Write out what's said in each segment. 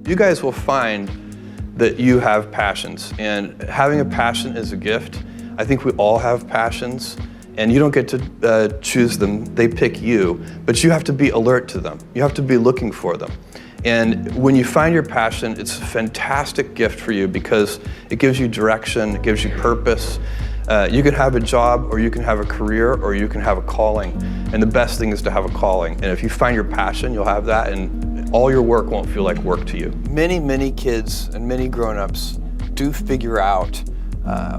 You guys will find that you have passions, and having a passion is a gift. I think we all have passions, and you don't get to choose them, they pick you, but you have to be alert to them. You have to be looking for them. And when you find your passion, it's a fantastic gift for you because it gives you direction, it gives you purpose. You can have a job, or you can have a career, or you can have a calling. And the best thing is to have a calling. And if you find your passion, you'll have that, and all your work won't feel like work to you. Many kids and many grown-ups do figure out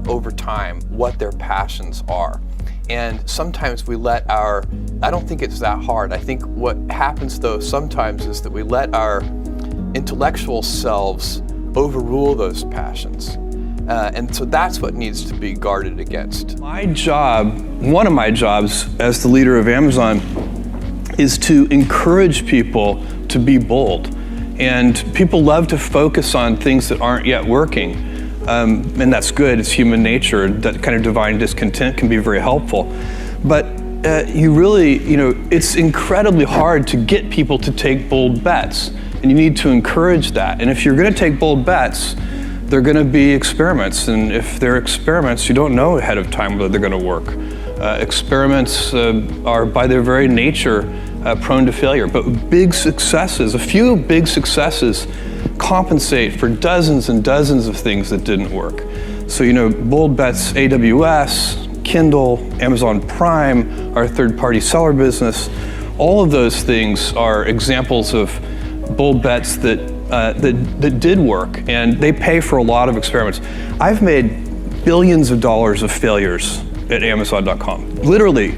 over time what their passions are. And sometimes we let I don't think it's that hard. I think what happens though sometimes is that we let our intellectual selves overrule those passions. And so that's what needs to be guarded against. My job, one of my jobs as the leader of Amazon, is to encourage people to be bold. And people love to focus on things that aren't yet working. And that's good, it's human nature. That kind of divine discontent can be very helpful. But it's incredibly hard to get people to take bold bets. And you need to encourage that. And if you're gonna take bold bets, they're gonna be experiments. And if they're experiments, you don't know ahead of time whether they're gonna work. Experiments are by their very nature prone to failure. But a few big successes compensate for dozens and dozens of things that didn't work. So, bold bets, AWS, Kindle, Amazon Prime, our third-party seller business, all of those things are examples of bold bets that did work, and they pay for a lot of experiments. I've made billions of dollars of failures at Amazon.com, literally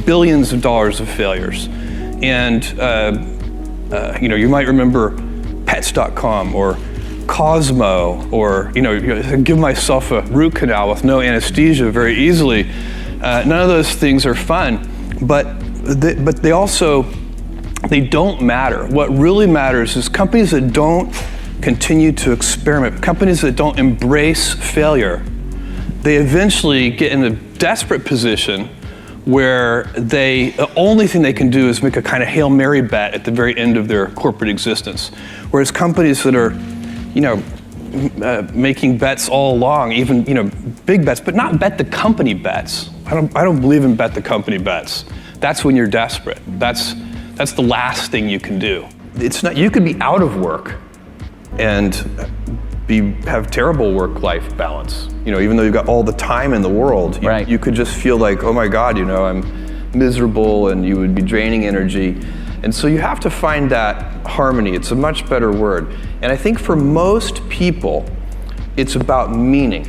billions of dollars of failures. And you might remember Pets.com or Cosmo, or give myself a root canal with no anesthesia very easily. None of those things are fun, but they don't matter. What really matters is companies that don't continue to experiment, companies that don't embrace failure. They eventually get in a desperate position where the only thing they can do is make a kind of Hail Mary bet at the very end of their corporate existence. Whereas companies that are, making bets all along, even, big bets, but not bet the company bets. I don't believe in bet the company bets. That's when you're desperate. That's the last thing you can do. You could be out of work and have terrible work-life balance. Even though you've got all the time in the world, right. You could just feel like, oh my God, I'm miserable, and you would be draining energy. And so you have to find that harmony. It's a much better word. And I think for most people, it's about meaning.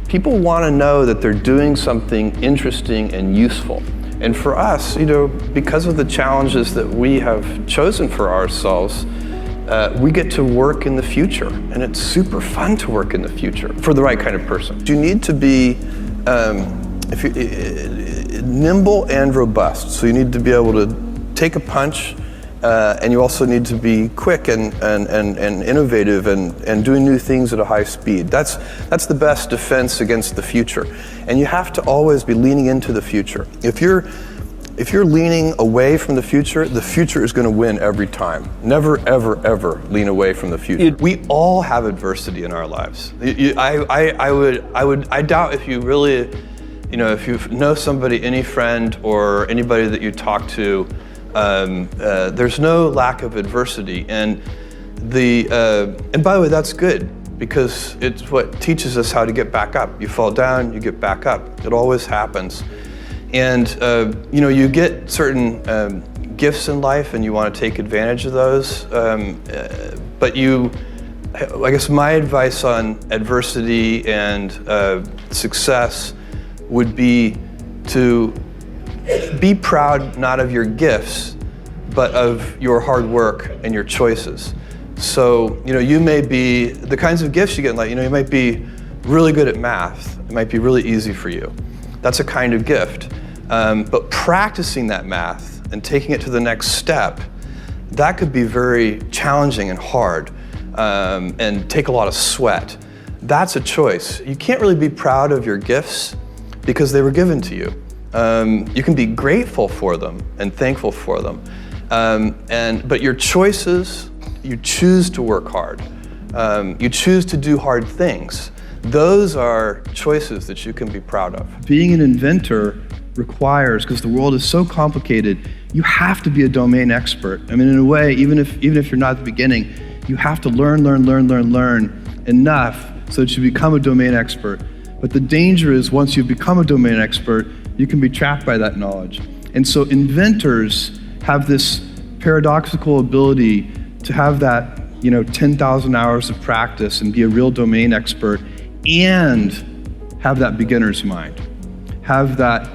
People want to know that they're doing something interesting and useful. And for us, because of the challenges that we have chosen for ourselves, we get to work in the future, and it's super fun to work in the future for the right kind of person. You need to be nimble and robust. So you need to be able to take a punch, and you also need to be quick and innovative and doing new things at a high speed. That's the best defense against the future. And you have to always be leaning into the future. If you're leaning away from the future is going to win every time. Never, ever, ever lean away from the future. We all have adversity in our lives. I doubt if you really, if you know somebody, any friend or anybody that you talk to, there's no lack of adversity. And by the way, that's good, because it's what teaches us how to get back up. You fall down, you get back up. It always happens. And you get certain gifts in life, and you want to take advantage of those. But I guess my advice on adversity and success would be to be proud not of your gifts, but of your hard work and your choices. So, you may be, the kinds of gifts you get in life, you might be really good at math. It might be really easy for you. That's a kind of gift. But practicing that math and taking it to the next step, that could be very challenging and hard, and take a lot of sweat. That's a choice. You can't really be proud of your gifts because they were given to you. You can be grateful for them and thankful for them. But your choices you choose to work hard. You choose to do hard things. Those are choices that you can be proud of. Being an inventor requires, because the world is so complicated, you have to be a domain expert. I mean, in a way, even if you're not at the beginning, you have to learn enough so that you become a domain expert. But the danger is once you become a domain expert, you can be trapped by that knowledge. And so inventors have this paradoxical ability to have that 10,000 hours of practice and be a real domain expert and have that beginner's mind. Have that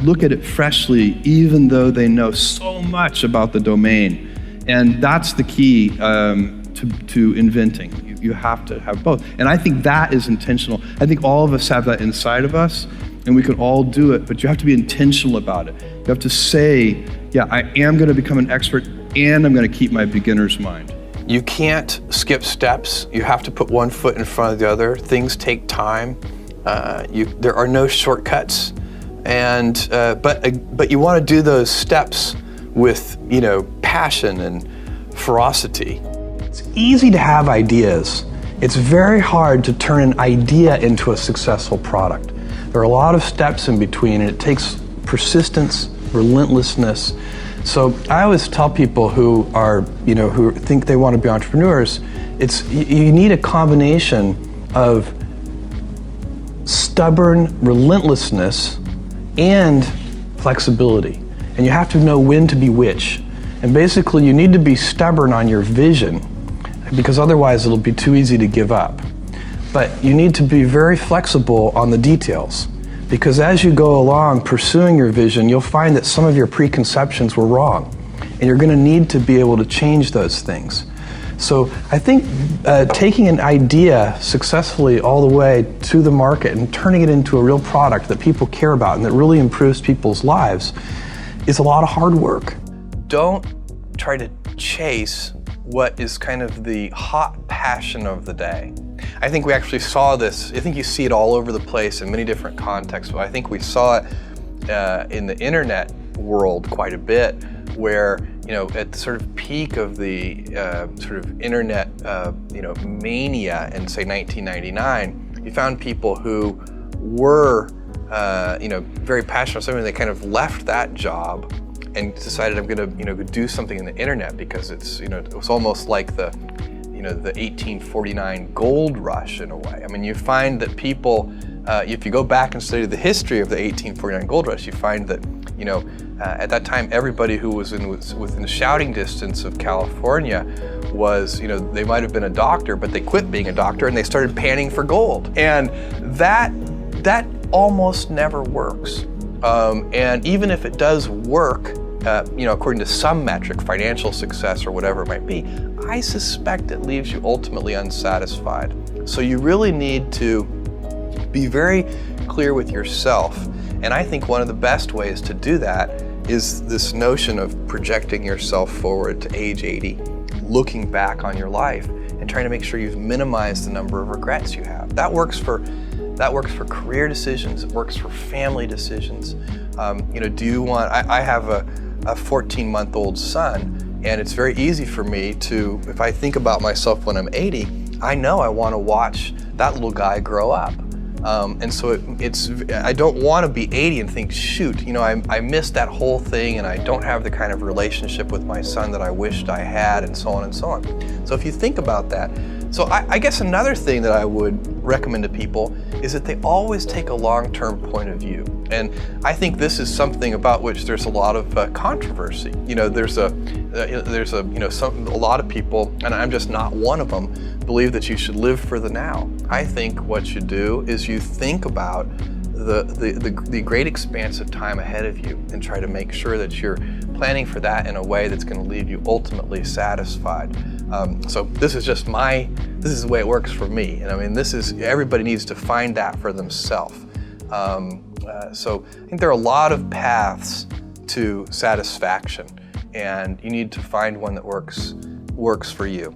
look at it freshly, even though they know so much about the domain. And that's the key to inventing. You have to have both. And I think that is intentional. I think all of us have that inside of us, and we can all do it, but you have to be intentional about it. You have to say, yeah, I am going to become an expert, and I'm going to keep my beginner's mind. You can't skip steps. You have to put one foot in front of the other. Things take time. There are no shortcuts. And but you want to do those steps with passion and ferocity. It's easy to have ideas. It's very hard to turn an idea into a successful product. There are a lot of steps in between, and it takes persistence, relentlessness. So I always tell people who are, who think they want to be entrepreneurs, you need a combination of stubborn relentlessness and flexibility. And you have to know when to be which. And basically you need to be stubborn on your vision, because otherwise it'll be too easy to give up. But you need to be very flexible on the details, because as you go along pursuing your vision, you'll find that some of your preconceptions were wrong, and you're going to need to be able to change those things. So I think taking an idea successfully all the way to the market and turning it into a real product that people care about and that really improves people's lives is a lot of hard work. Don't try to chase what is kind of the hot passion of the day. I think we actually saw this, I think you see it all over the place in many different contexts, but I think we saw it in the internet world quite a bit, where at the sort of peak of the sort of internet mania in say 1999, you found people who were very passionate about something. They kind of left that job and decided, I'm going to do something in the internet, because it's it was almost like the the 1849 gold rush in a way. I mean, you find that people, if you go back and study the history of the 1849 gold rush, you find that at that time everybody who was within shouting distance of California was, they might have been a doctor, but they quit being a doctor and they started panning for gold. And that almost never works. And even if it does work, according to some metric, financial success or whatever it might be, I suspect it leaves you ultimately unsatisfied. So you really need to be very clear with yourself. And I think one of the best ways to do that is this notion of projecting yourself forward to age 80, looking back on your life and trying to make sure you've minimized the number of regrets you have. That works for career decisions. It works for family decisions. Do you want? I have a 14-month-old son, and it's very easy for me to, if I think about myself when I'm 80, I know I want to watch that little guy grow up. And so I don't want to be 80 and think, shoot, I missed that whole thing and I don't have the kind of relationship with my son that I wished I had, and so on and so on. So if you think about that, so I guess another thing that I would recommend to people is that they always take a long-term point of view. And I think this is something about which there's a lot of controversy. There's a lot of people, and I'm just not one of them, believe that you should live for the now. I think what you do is you think about the great expanse of time ahead of you and try to make sure that you're planning for that in a way that's going to leave you ultimately satisfied. So this is the way it works for me. And I mean, everybody needs to find that for themselves. So I think there are a lot of paths to satisfaction, and you need to find one that works for you.